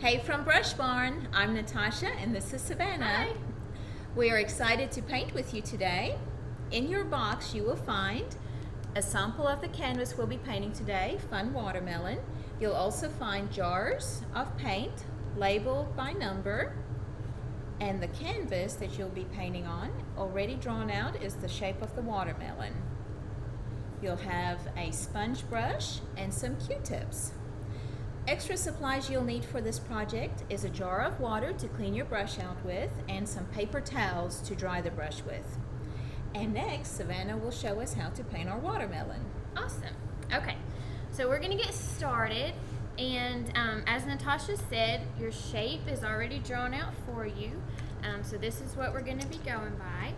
Hey from Brush Barn, I'm Natasha and this is Savannah. Hi. We are excited to paint with you today. In your box you will find a sample of the canvas we'll be painting today, Fun Watermelon. You'll also find jars of paint labeled by number, and the canvas that you'll be painting on, already drawn out, is the shape of the watermelon. You'll have a sponge brush and some Q-tips. Extra supplies you'll need for this project is a jar of water to clean your brush out with and some paper towels to dry the brush with. And next, Savannah will show us how to paint our watermelon. Awesome. Okay, so we're gonna get started, and as Natasha said, your shape is already drawn out for you. So this is what we're gonna be going by.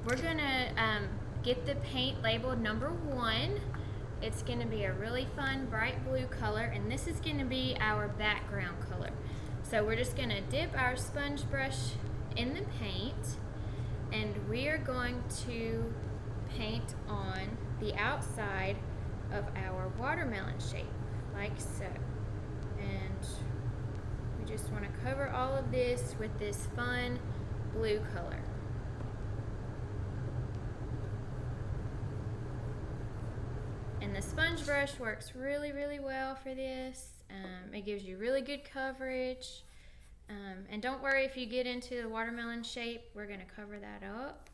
We're gonna get the paint labeled number 1. It's going to be a really fun bright blue color, and this is going to be our background color. So we're just going to dip our sponge brush in the paint, and we are going to paint on the outside of our watermelon shape, like so. And we just want to cover all of this with this fun blue color. And the sponge brush works really, really well for this. It gives you really good coverage. And don't worry if you get into the watermelon shape, we're going to cover that up.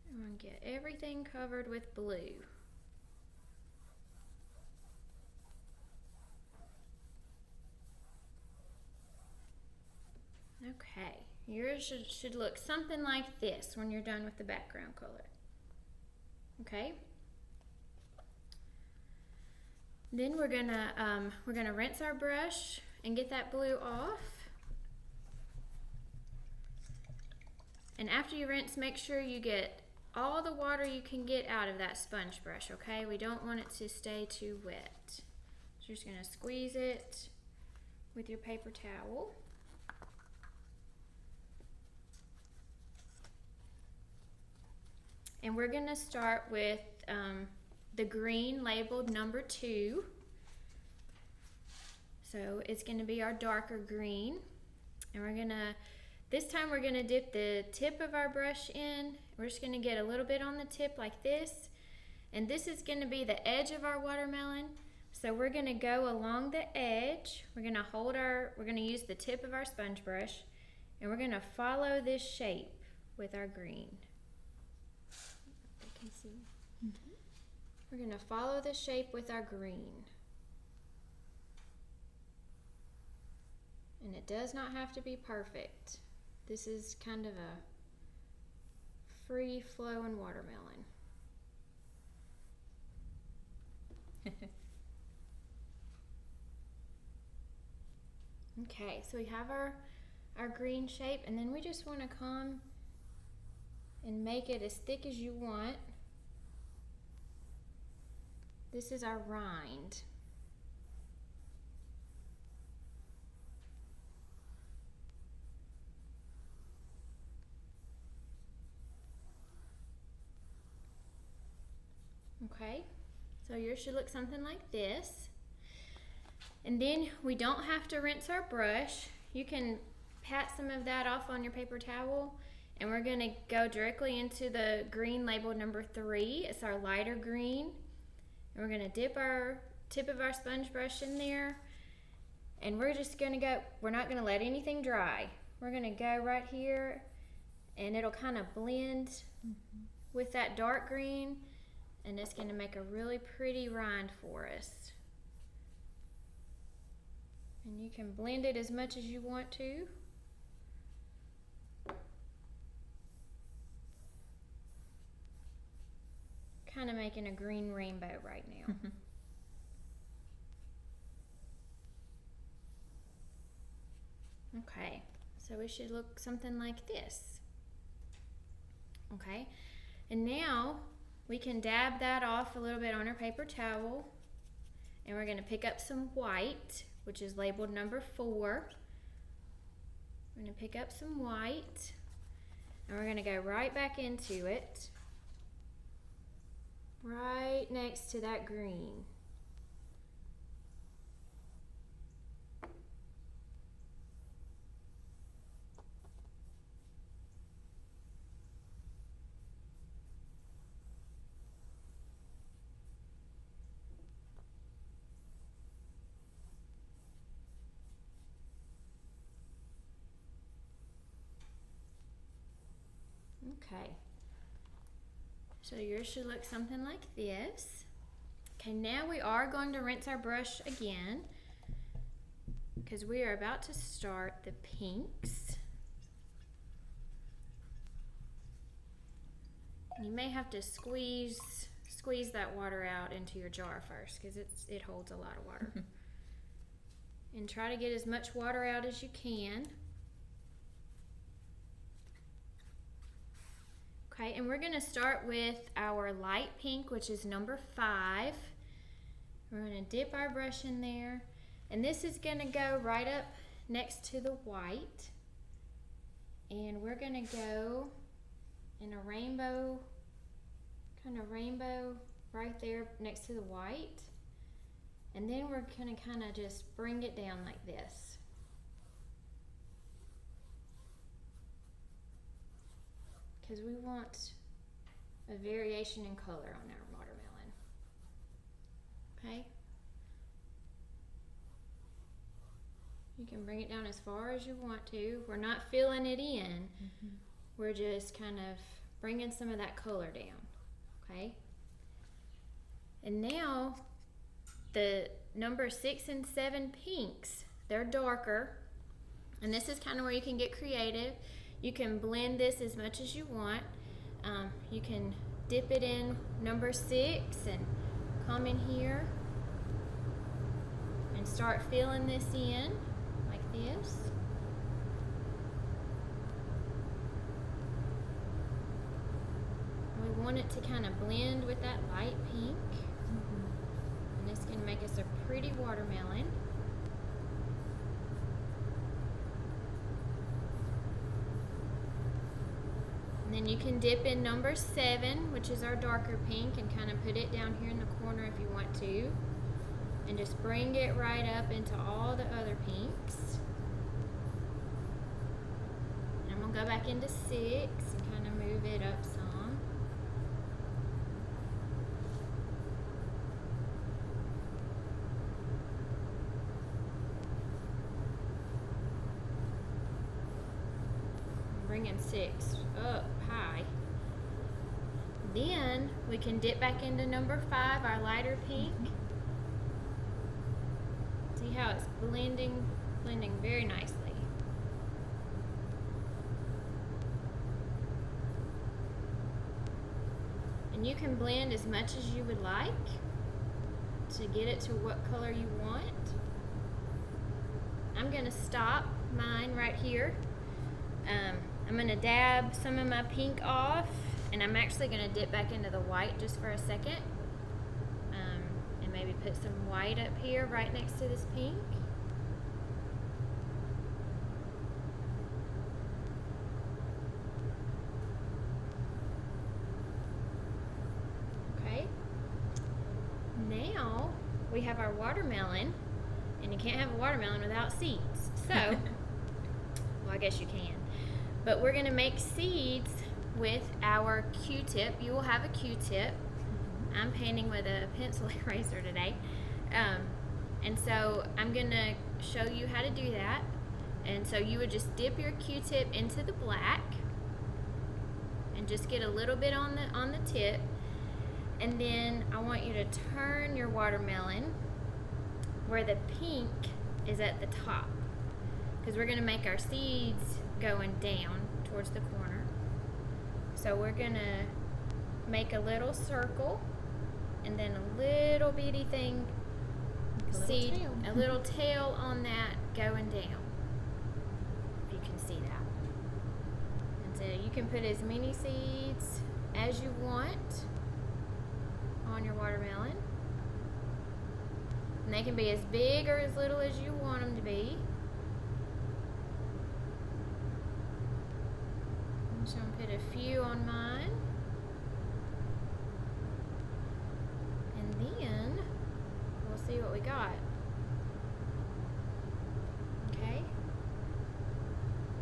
I'm going to get everything covered with blue. Okay, yours should look something like this when you're done with the background color. Okay. Then we're gonna rinse our brush and get that blue off. And after you rinse, make sure you get all the water you can get out of that sponge brush. Okay, we don't want it to stay too wet. So you're just gonna squeeze it with your paper towel. And we're going to start with the green labeled number 2. So it's going to be our darker green. And this time we're going to dip the tip of our brush in. We're just going to get a little bit on the tip like this. And this is going to be the edge of our watermelon. So we're going to go along the edge. We're going to use the tip of our sponge brush. And we're going to follow this shape with our green. We're going to follow the shape with our green. And it does not have to be perfect. This is kind of a free-flowing watermelon. Okay, so we have our green shape, and then we just want to come and make it as thick as you want. This is our rind. Okay, so yours should look something like this. And then we don't have to rinse our brush. You can pat some of that off on your paper towel, and we're going to go directly into the green labeled number 3. It's our lighter green. And we're going to dip our tip of our sponge brush in there, and we're just going to go, we're not going to let anything dry. We're going to go right here, and it'll kind of blend with that dark green, and it's going to make a really pretty rind for us. And you can blend it as much as you want to. Kind of making a green rainbow right now. Okay, so it should look something like this. Okay, and now we can dab that off a little bit on our paper towel, and we're going to pick up some white, which is labeled number 4. We're going to pick up some white, And we're gonna go right back into it. Right next to that green. Okay, so yours should look something like this. Okay, now we are going to rinse our brush again because we are about to start the pinks. You may have to squeeze that water out into your jar first because it holds a lot of water. And try to get as much water out as you can. Okay, and we're gonna start with our light pink, which is number 5. We're gonna dip our brush in there, and this is gonna go right up next to the white. And we're gonna go in a rainbow, kind of rainbow right there next to the white. And then we're gonna kind of just bring it down like this. Because we want a variation in color on our watermelon. Okay? You can bring it down as far as you want to. We're not filling it in. We're just kind of bringing some of that color down. Okay? And now, the number 6 and 7 pinks, they're darker. And this is kind of where you can get creative. You can blend this as much as you want. You can dip it in number 6 and come in here and start filling this in like this. We want it to kind of blend with that light pink. And this can make us a pretty watermelon. And then you can dip in number 7, which is our darker pink, and kind of put it down here in the corner if you want to. And just bring it right up into all the other pinks. And I'm going to go back into 6 and kind of move it up some. Bringing 6 up high. Then we can dip back into number 5, our lighter pink. See how it's blending very nicely. And you can blend as much as you would like to get it to what color you want. I'm gonna stop mine right here. I'm going to dab some of my pink off, and I'm actually going to dip back into the white just for a second, and maybe put some white up here right next to this pink. Okay, now we have our watermelon, and you can't have a watermelon without seeds, so well, I guess you can. But we're going to make seeds with our Q-tip. You will have a Q-tip. I'm painting with a pencil eraser today. And so I'm going to show you how to do that. And so you would just dip your Q-tip into the black and just get a little bit on the tip. And then I want you to turn your watermelon where the pink is at the top, because we're going to make our seeds going down towards the corner. So we're gonna make a little circle and then a little bitty thing, a little tail on that going down, if you can see that. And so you can put as many seeds as you want on your watermelon, and they can be as big or as little as you want them to be. just gonna put a few on mine. And then we'll see what we got. Okay.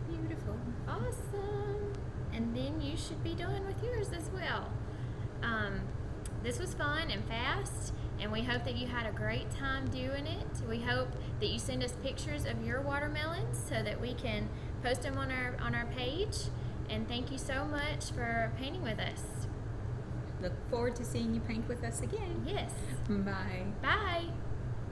Beautiful. Awesome. And then you should be done with yours as well. This was fun and fast, and we hope that you had a great time doing it. We hope that you send us pictures of your watermelons so that we can post them on our page. And thank you so much for painting with us. Look forward to seeing you paint with us again. Yes. Bye. Bye.